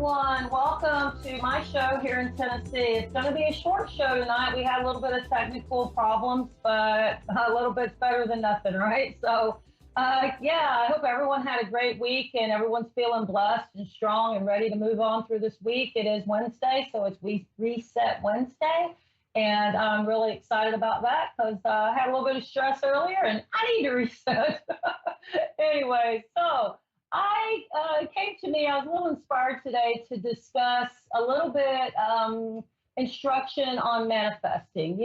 everyone. Welcome to my show here in Tennessee. It's going to be a short show tonight. We had a little bit of technical problems, but a little bit's better than nothing, right? I hope everyone had a great week and everyone's feeling blessed and strong and ready to move on through this week. It is Wednesday, so it's Reset Wednesday. And I'm really excited about that because I had a little bit of stress earlier and I need to reset. Anyway, so I came to me, I was a little inspired today to discuss a little bit instruction on manifesting.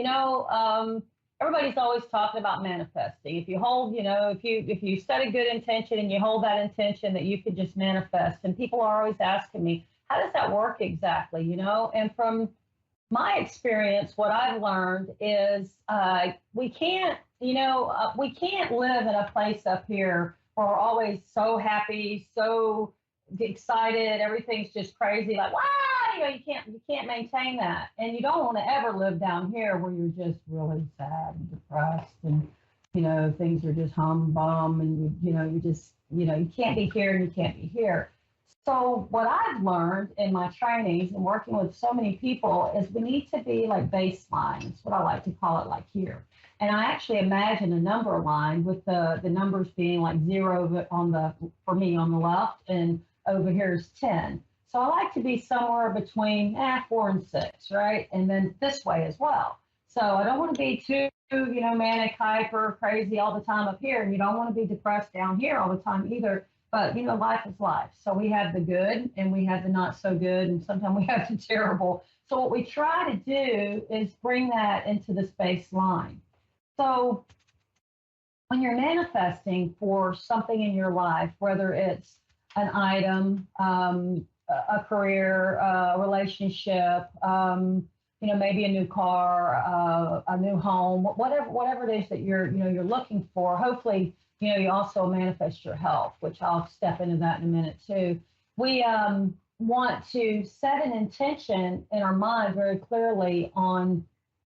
Everybody's always talking about manifesting. If you hold, if you set a good intention and you hold that intention that you could just manifest. And people are always asking me, how does that work exactly? And from my experience, what I've learned is we can't live in a place up here where we're always so happy, so excited, everything's just crazy, like wow, you can't maintain that, and you don't want to ever live down here where you're just really sad and depressed, and things are just hum bum, and you can't be here and you can't be here. So what I've learned in my trainings and working with so many people is we need to be like baseline. It's what I like to call it, like here. And I actually imagine a number line with the numbers being like zero for me on the left, and over here is 10. So I like to be somewhere between 4 and 6, right? And then this way as well. So I don't want to be too, manic, hyper, crazy all the time up here. And you don't want to be depressed down here all the time either. But, life is life. So we have the good and we have the not so good. And sometimes we have the terrible. So what we try to do is bring that into this baseline. So when you're manifesting for something in your life, whether it's an item, a career, a relationship, maybe a new car, a new home, whatever it is that you're looking for, hopefully, you also manifest your health, which I'll step into that in a minute too. We want to set an intention in our mind very clearly on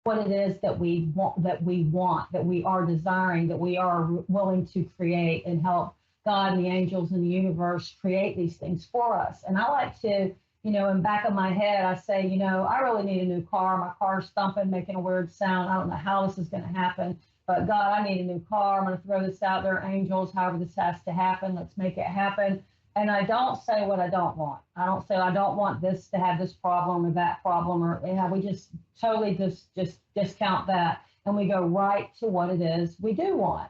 what it is that we want, that we are desiring, that we are willing to create, and help God and the angels and the universe create these things for us. And I like to, in back of my head, I say, I really need a new car. My car's thumping, making a weird sound. I don't know how this is going to happen, but God, I need a new car. I'm going to throw this out there, angels, however this has to happen. Let's make it happen. And I don't say what I don't want. I don't say I don't want this to have this problem or that problem, or we just totally just discount that, and we go right to what it is we do want.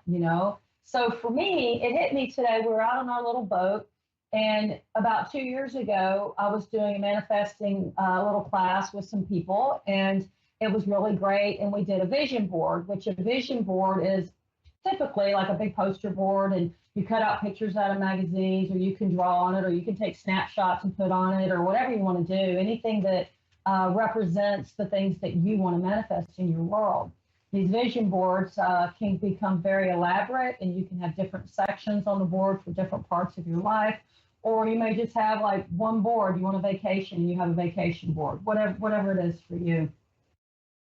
So for me, it hit me today. We were out on our little boat, and about 2 years ago, I was doing a manifesting little class with some people, and it was really great. And we did a vision board, which a vision board is typically like a big poster board, and you cut out pictures out of magazines, or you can draw on it, or you can take snapshots and put on it, or whatever you want to do, anything that represents the things that you want to manifest in your world. These vision boards can become very elaborate, and you can have different sections on the board for different parts of your life, or you may just have like one board. You want a vacation, and you have a vacation board, whatever it is for you.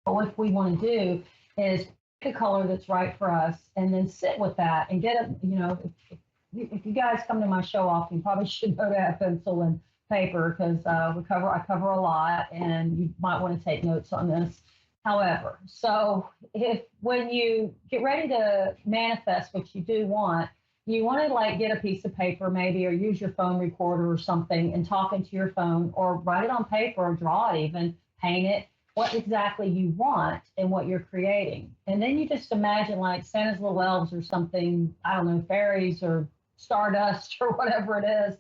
But what we want to do is pick a color that's right for us, and then sit with that and get it. If you guys come to my show often, you probably should know to have pencil and paper, because I cover a lot, and you might want to take notes on this. However, so when you get ready to manifest what you do want, you want to like get a piece of paper maybe, or use your phone recorder or something and talk into your phone, or write it on paper, or draw it, even paint it, what exactly you want and what you're creating. And then you just imagine like Santa's little elves or something, I don't know, fairies or stardust or whatever it is,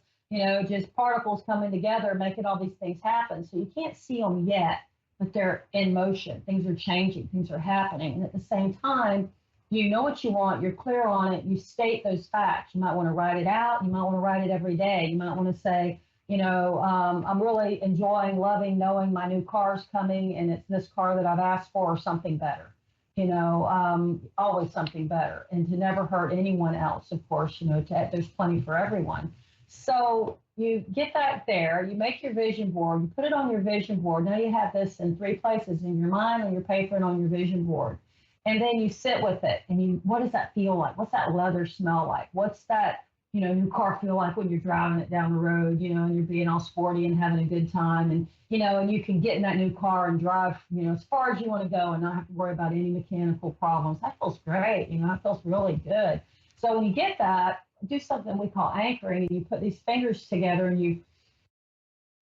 just particles coming together, making all these things happen. So you can't see them yet, but they're in motion. Things are changing, things are happening. And at the same time, you know what you want, you're clear on it, you state those facts. You might want to write it out. You might want to write it every day. You might want to say, I'm really enjoying, loving, knowing my new car's coming, and it's this car that I've asked for, or something better. Always something better, and to never hurt anyone else, of course, there's plenty for everyone. So you get that there, you make your vision board, you put it on your vision board. Now you have this in 3 places: in your mind, on your paper, and on your vision board. And then you sit with it, and what does that feel like? What's that leather smell like? What's that new car feel like when you're driving it down the road, and you're being all sporty and having a good time. And you can get in that new car and drive, as far as you want to go and not have to worry about any mechanical problems. That feels great. It feels really good. So when you get that, do something we call anchoring, and you put these fingers together and you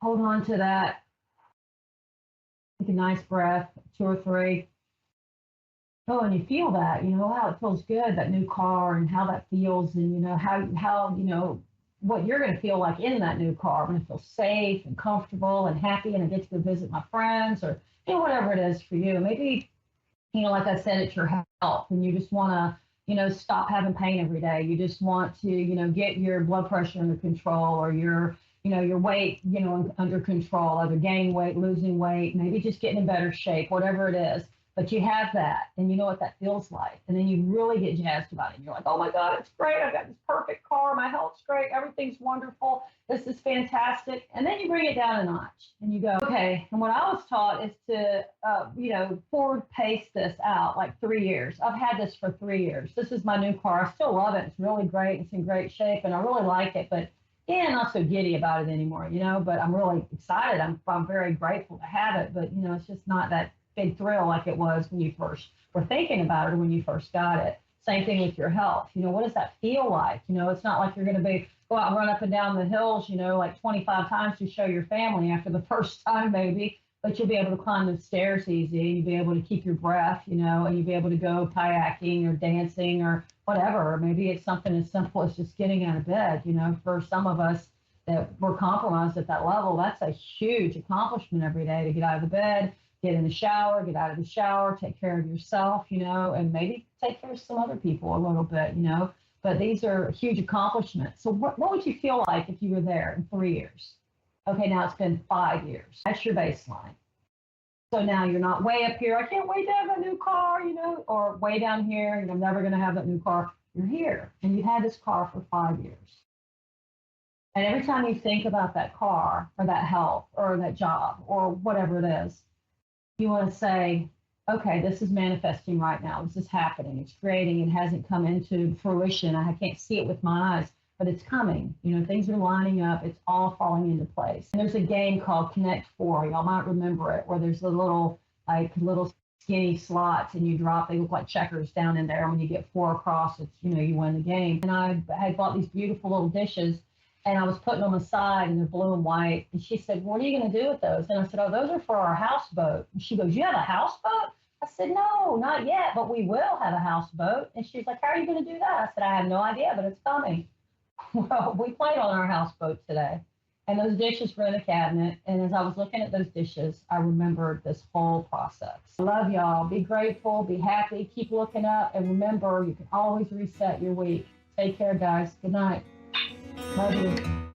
hold on to that. Take a nice breath, two or three. Oh, and you feel that, how it feels good, that new car, and how that feels, and how what you're going to feel like in that new car. I'm going to feel safe and comfortable and happy, and I get to go visit my friends, or whatever it is for you. Maybe, like I said, it's your health, and you just want to, stop having pain every day. You just want to, get your blood pressure under control, or your weight, under control, either gaining weight, losing weight, maybe just getting in better shape, whatever it is. But you have that, and you know what that feels like. And then you really get jazzed about it. And you're like, oh my God, it's great. I've got this perfect car. My health's great. Everything's wonderful. This is fantastic. And then you bring it down a notch and you go, okay. And what I was taught is to, forward pace this out like 3 years. I've had this for 3 years. This is my new car. I still love it. It's really great. It's in great shape, and I really like it. But yeah, not so giddy about it anymore, but I'm really excited. I'm very grateful to have it. But, it's just not that big thrill like it was when you first were thinking about it, or when you first got it. Same thing with your health. What does that feel like? It's not like you're going to go out and run up and down the hills, like 25 times to show your family after the first time maybe, but you'll be able to climb the stairs easy. You'll be able to keep your breath, and you'll be able to go kayaking or dancing or whatever. Or maybe it's something as simple as just getting out of bed. For some of us that were compromised at that level, that's a huge accomplishment every day to get out of the bed, get in the shower, get out of the shower, take care of yourself, and maybe take care of some other people a little bit, But these are huge accomplishments. So what would you feel like if you were there in 3 years? Okay, now it's been 5 years. That's your baseline. So now you're not way up here. I can't wait to have a new car, or way down here, and I'm never going to have that new car. You're here, and you had this car for 5 years. And every time you think about that car or that health or that job or whatever it is, you want to say, okay, this is manifesting right now. This is happening. It's creating. It hasn't come into fruition. I can't see it with my eyes, but it's coming. Things are lining up. It's all falling into place. And there's a game called Connect Four. Y'all might remember it, where there's a little skinny slots, and you drop. They look like checkers down in there. And when you get 4 across, it's you win the game. And I had bought these beautiful little dishes, and I was putting them aside, and they're blue and white. And she said, what are you going to do with those? And I said, oh, those are for our houseboat. And she goes, you have a houseboat? I said, no, not yet, but we will have a houseboat. And she's like, how are you going to do that? I said, I have no idea, but it's coming. Well, we played on our houseboat today, and those dishes were in the cabinet. And as I was looking at those dishes, I remembered this whole process. I love y'all. Be grateful, be happy, keep looking up, and remember, you can always reset your week. Take care, guys. Good night. Love you.